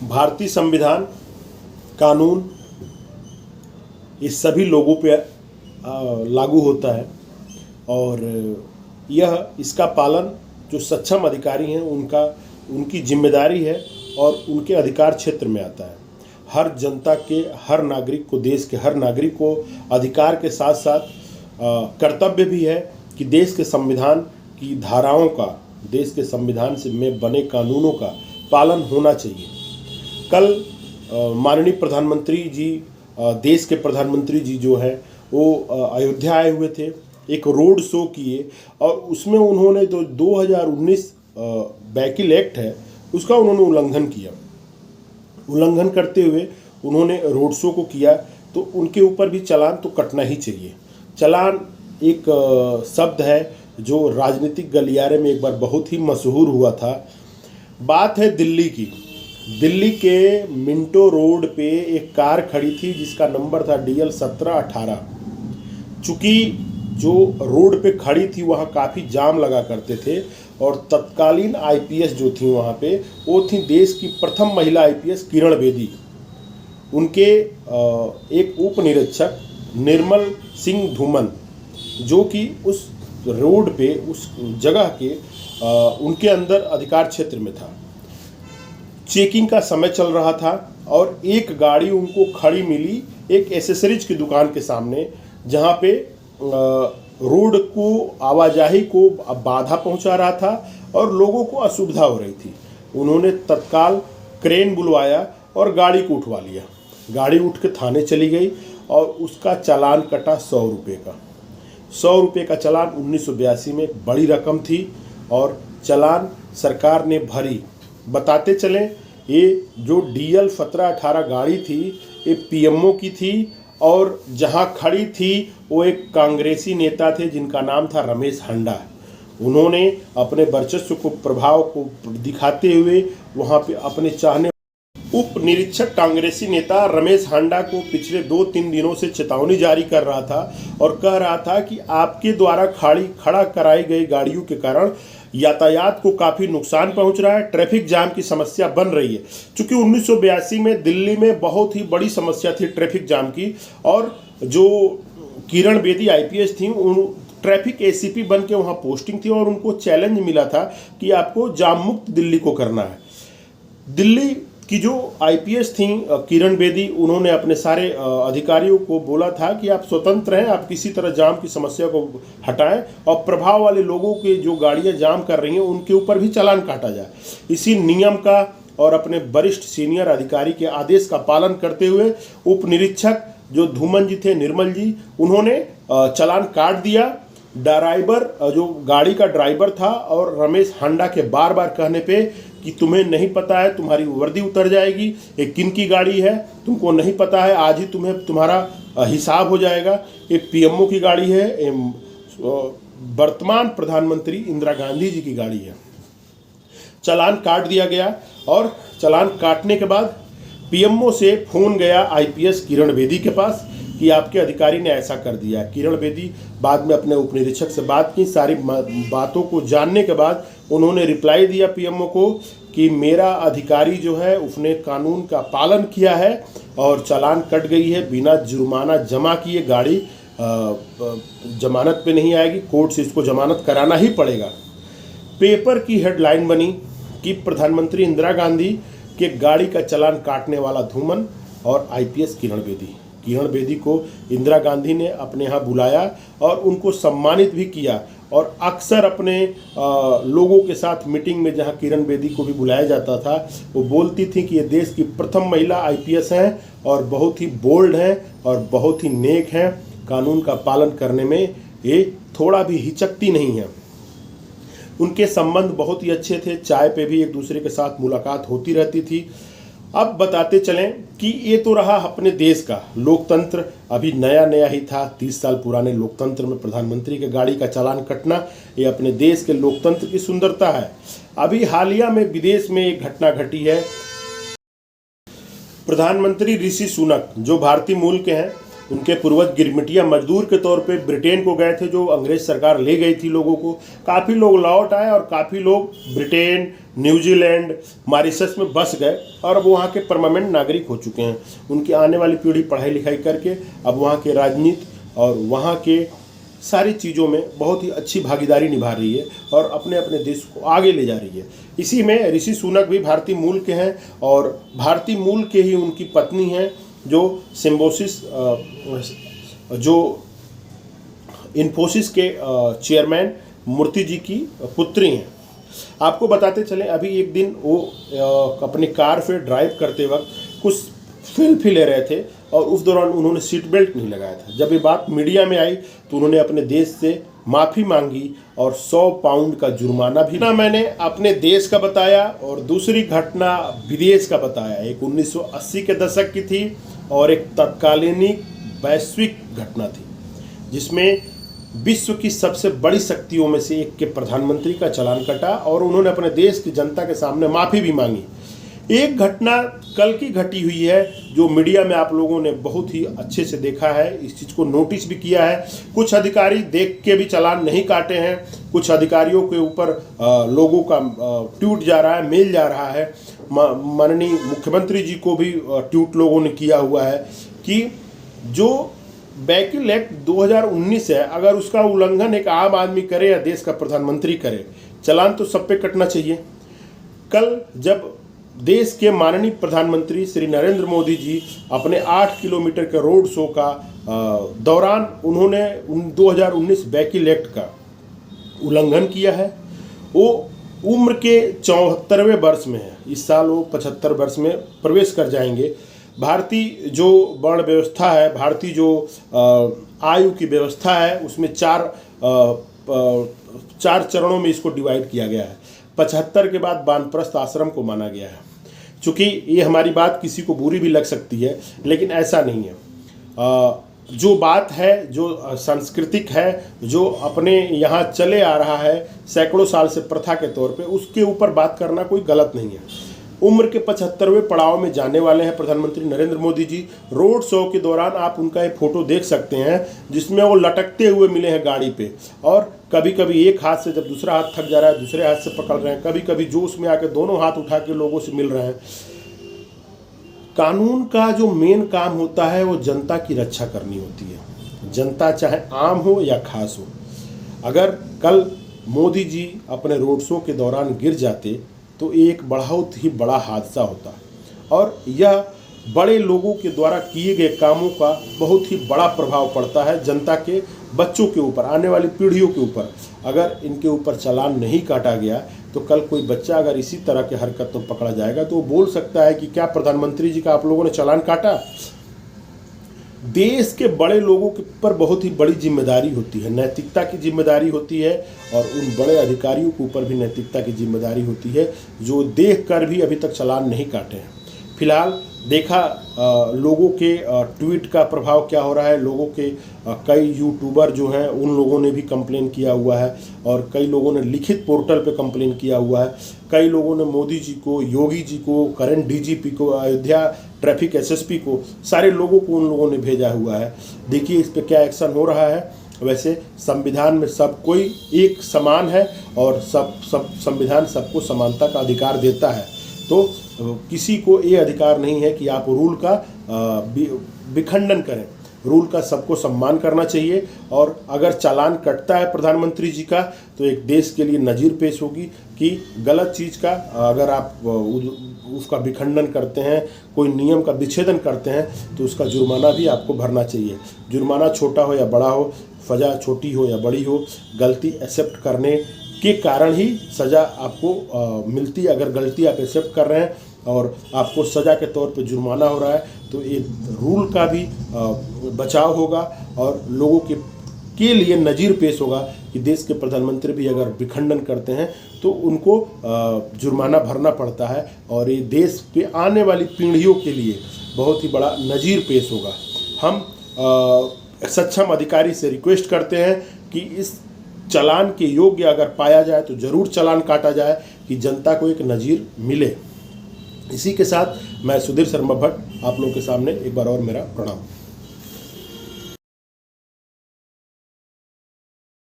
भारतीय संविधान, कानून, ये सभी लोगों पे लागू होता है और इसका पालन जो सक्षम अधिकारी हैं उनकी जिम्मेदारी है और उनके अधिकार क्षेत्र में आता है। हर जनता के, हर नागरिक को, देश के हर नागरिक को अधिकार के साथ साथ कर्तव्य भी है कि देश के संविधान की धाराओं का, देश के संविधान से में बने कानूनों का पालन होना चाहिए। कल माननीय प्रधानमंत्री जी, देश के प्रधानमंत्री जी जो है वो अयोध्या आए हुए थे, एक रोड शो किए और उसमें उन्होंने जो 2019 वहीकल एक्ट है उसका उन्होंने उल्लंघन करते हुए उन्होंने रोड शो को किया, तो उनके ऊपर भी चालान तो कटना ही चाहिए। चालान एक शब्द है जो राजनीतिक गलियारे में एक बार बहुत ही मशहूर हुआ था। बात है दिल्ली की। दिल्ली के मिंटो रोड पे एक कार खड़ी थी जिसका नंबर था DL 1718। चूँकि जो रोड पे खड़ी थी वहाँ काफ़ी जाम लगा करते थे और तत्कालीन IPS जो थी वहाँ पे वो थी देश की प्रथम महिला IPS किरण बेदी। उनके एक उप निरीक्षक निर्मल सिंह धूमन जो कि उस रोड पे, उस जगह के उनके अंदर अधिकार क्षेत्र में था। चेकिंग का समय चल रहा था और एक गाड़ी उनको खड़ी मिली एक एसेसरीज की दुकान के सामने, जहाँ पे रोड को, आवाजाही को बाधा पहुंचा रहा था और लोगों को असुविधा हो रही थी। उन्होंने तत्काल क्रेन बुलवाया और गाड़ी को उठवा लिया। गाड़ी उठ के थाने चली गई और उसका चालान कटा 100 रुपये का। 100 रुपये का चालान 1982 में बड़ी रकम थी और चालान सरकार ने भरी। बताते चलें, ये जो DL 1718 गाड़ी थी ये PMO की थी और जहां खड़ी थी वो एक कांग्रेसी नेता थे जिनका नाम था रमेश हांडा। उन्होंने अपने वर्चस्व को, प्रभाव को दिखाते हुए वहां पे अपने चाहने उप निरीक्षक कांग्रेसी नेता रमेश हांडा को पिछले 2-3 दिनों से चेतावनी जारी कर रहा था और कह रहा था कि आपके द्वारा खड़ा कराई गई गाड़ियों के कारण यातायात को काफ़ी नुकसान पहुंच रहा है, ट्रैफिक जाम की समस्या बन रही है। चूँकि 1982 में दिल्ली में बहुत ही बड़ी समस्या थी ट्रैफिक जाम की और जो किरण बेदी IPS थी उन ट्रैफिक ACP बन के वहाँ पोस्टिंग थी और उनको चैलेंज मिला था कि आपको जाम मुक्त दिल्ली को करना है। दिल्ली की जो IPS थी किरण बेदी, उन्होंने अपने सारे अधिकारियों को बोला था कि आप स्वतंत्र हैं, आप किसी तरह जाम की समस्या को हटाएं और प्रभाव वाले लोगों के जो गाड़ियां जाम कर रही हैं उनके ऊपर भी चालान काटा जाए। इसी नियम का और अपने वरिष्ठ सीनियर अधिकारी के आदेश का पालन करते हुए उप निरीक्षक जो धूमन जी थे, निर्मल जी, उन्होंने चालान काट दिया। ड्राइवर, जो गाड़ी का ड्राइवर था, और रमेश हांडा के बार बार कहने पे कि तुम्हें नहीं पता है, तुम्हारी वर्दी उतर जाएगी, ये किन की गाड़ी है तुमको नहीं पता है, आज ही तुम्हारा हिसाब हो जाएगा, ये PMO की गाड़ी है, ये वर्तमान प्रधानमंत्री इंदिरा गांधी जी की गाड़ी है। चालान काट दिया गया और चालान काटने के बाद PMO से फोन गया IPS किरण बेदी के पास कि आपके अधिकारी ने ऐसा कर दिया। किरण बेदी बाद में अपने उप निरीक्षक से बात की, सारी बातों को जानने के बाद उन्होंने रिप्लाई दिया PMO को कि मेरा अधिकारी जो है उसने कानून का पालन किया है और चालान कट गई है, बिना जुर्माना जमा किए गाड़ी जमानत पे नहीं आएगी, कोर्ट से इसको जमानत कराना ही पड़ेगा। पेपर की हेडलाइन बनी कि प्रधानमंत्री इंदिरा गांधी के गाड़ी का चालान काटने वाला धूमन और IPS किरण बेदी को इंदिरा गांधी ने अपने यहाँ बुलाया और उनको सम्मानित भी किया। और अक्सर अपने लोगों के साथ मीटिंग में जहाँ किरण बेदी को भी बुलाया जाता था, वो बोलती थी कि ये देश की प्रथम महिला IPS हैं और बहुत ही बोल्ड हैं और बहुत ही नेक हैं, कानून का पालन करने में ये थोड़ा भी हिचकती नहीं है। उनके संबंध बहुत ही अच्छे थे, चाय पे भी एक दूसरे के साथ मुलाकात होती रहती थी। अब बताते चलें कि ये तो रहा अपने देश का लोकतंत्र, अभी नया ही था। 30 साल पुराने लोकतंत्र में प्रधानमंत्री के गाड़ी का चालान कटना, ये अपने देश के लोकतंत्र की सुंदरता है। अभी हालिया में विदेश में एक घटना घटी है। प्रधानमंत्री ऋषि सुनक जो भारतीय मूल के हैं, उनके पूर्वज गिरमिटिया मजदूर के तौर पे ब्रिटेन को गए थे, जो अंग्रेज सरकार ले गई थी लोगों को। काफ़ी लोग लौट आए और काफ़ी लोग ब्रिटेन, न्यूजीलैंड, मॉरिशस में बस गए और अब वहाँ के परमानेंट नागरिक हो चुके हैं। उनकी आने वाली पीढ़ी पढ़ाई लिखाई करके अब वहाँ के राजनीति और वहाँ के सारी चीज़ों में बहुत ही अच्छी भागीदारी निभा रही है और अपने अपने देश को आगे ले जा रही है। इसी में ऋषि सुनक भी भारतीय मूल के हैं और भारतीय मूल के ही उनकी पत्नी हैं, जो सिम्बोसिस जो इन्फोसिस के चेयरमैन मूर्ति जी की पुत्री हैं। आपको बताते चलें, अभी एक दिन वो अपनी कार से ड्राइव करते वक्त कुछ सेल्फी ले रहे थे और उस दौरान उन्होंने सीट बेल्ट नहीं लगाया था। जब ये बात मीडिया में आई तो उन्होंने अपने देश से माफ़ी मांगी और 100 पाउंड का जुर्माना भी। ना मैंने अपने देश का बताया और दूसरी घटना विदेश का बताया। एक 1980 के दशक की थी और एक तत्कालीन वैश्विक घटना थी, जिसमें विश्व की सबसे बड़ी शक्तियों में से एक के प्रधानमंत्री का चालान कटा और उन्होंने अपने देश की जनता के सामने माफ़ी भी मांगी। एक घटना कल की घटी हुई है जो मीडिया में आप लोगों ने बहुत ही अच्छे से देखा है, इस चीज़ को नोटिस भी किया है। कुछ अधिकारी देख के भी चालान नहीं काटे हैं, कुछ अधिकारियों के ऊपर लोगों का ट्वीट जा रहा है, मेल जा रहा है। माननीय मुख्यमंत्री जी को भी ट्वीट लोगों ने किया हुआ है कि जो व्हीकल एक्ट 2019 है, अगर उसका उल्लंघन एक आम आदमी करे या देश का प्रधानमंत्री करे, चालान तो सब पे कटना चाहिए। कल जब देश के माननीय प्रधानमंत्री श्री नरेंद्र मोदी जी अपने 8 किलोमीटर के रोड शो का दौरान उन्होंने 2019 व्हीकल एक्ट का उल्लंघन किया है। वो उम्र के 74वें वर्ष में है, इस साल वो 75 वर्ष में प्रवेश कर जाएंगे। भारतीय जो वर्ण व्यवस्था है, भारतीय जो आयु की व्यवस्था है, उसमें चार चरणों में इसको डिवाइड किया गया है। 75 के बाद वानप्रस्थ आश्रम को माना गया है। चूँकि ये हमारी बात किसी को बुरी भी लग सकती है, लेकिन ऐसा नहीं है। जो बात है, जो सांस्कृतिक है, जो अपने यहाँ चले आ रहा है सैकड़ों साल से प्रथा के तौर पे, उसके ऊपर बात करना कोई गलत नहीं है। उम्र के 75वें पड़ाव में जाने वाले हैं प्रधानमंत्री नरेंद्र मोदी जी। रोड शो के दौरान आप उनका एक फ़ोटो देख सकते हैं जिसमें वो लटकते हुए मिले हैं गाड़ी पे, और कभी कभी एक हाथ से, जब दूसरा हाथ थक जा रहा है दूसरे हाथ से पकड़ रहे हैं, कभी कभी जोश में आके दोनों हाथ उठा के लोगों से मिल रहे हैं। कानून का जो मेन काम होता है वो जनता की रक्षा करनी होती है, जनता चाहे आम हो या खास हो। अगर कल मोदी जी अपने रोड शो के दौरान गिर जाते तो एक बहुत ही बड़ा हादसा होता और यह बड़े लोगों के द्वारा किए गए कामों का बहुत ही बड़ा प्रभाव पड़ता है जनता के बच्चों के ऊपर, आने वाली पीढ़ियों के ऊपर। अगर इनके ऊपर चालान नहीं काटा गया तो कल कोई बच्चा अगर इसी तरह के हरकत में पकड़ा जाएगा तो वो बोल सकता है कि क्या प्रधानमंत्री जी का आप लोगों ने चालान काटा। देश के बड़े लोगों के ऊपर बहुत ही बड़ी जिम्मेदारी होती है, नैतिकता की जिम्मेदारी होती है, और उन बड़े अधिकारियों के ऊपर भी नैतिकता की जिम्मेदारी होती है जो देख कर भी अभी तक चालान नहीं काटे हैं। फिलहाल देखा लोगों के ट्वीट का प्रभाव क्या हो रहा है। लोगों के कई यूट्यूबर जो हैं उन लोगों ने भी कंप्लेन किया हुआ है और कई लोगों ने लिखित पोर्टल पे कंप्लेन किया हुआ है। कई लोगों ने मोदी जी को, योगी जी को, करंट डीजीपी को, अयोध्या ट्रैफिक एसएसपी को, सारे लोगों को उन लोगों ने भेजा हुआ है। देखिए इस पर क्या एक्शन हो रहा है। वैसे संविधान में सब कोई एक समान है और सब संविधान सबको समानता का अधिकार देता है, तो किसी को ये अधिकार नहीं है कि आप रूल का विखंडन करें। रूल का सबको सम्मान करना चाहिए, और अगर चालान कटता है प्रधानमंत्री जी का तो एक देश के लिए नज़ीर पेश होगी कि गलत चीज़ का अगर आप उसका विखंडन करते हैं, कोई नियम का विच्छेदन करते हैं तो उसका जुर्माना भी आपको भरना चाहिए। जुर्माना छोटा हो या बड़ा हो, सज़ा छोटी हो या बड़ी हो, गलती एक्सेप्ट करने के कारण ही सज़ा आपको मिलती है। अगर गलती आप एक्सेप्ट कर रहे हैं और आपको सज़ा के तौर पे जुर्माना हो रहा है तो एक रूल का भी बचाव होगा और लोगों के लिए नज़ीर पेश होगा कि देश के प्रधानमंत्री भी अगर विखंडन करते हैं तो उनको जुर्माना भरना पड़ता है, और ये देश पे आने वाली पीढ़ियों के लिए बहुत ही बड़ा नज़ीर पेश होगा। हम सक्षम अधिकारी से रिक्वेस्ट करते हैं कि इस चालान के योग्य अगर पाया जाए तो ज़रूर चालान काटा जाए कि जनता को एक नज़ीर मिले। इसी के साथ मैं सुधीर शर्मा भट्ट आप लोगों के सामने एक बार और मेरा प्रणाम।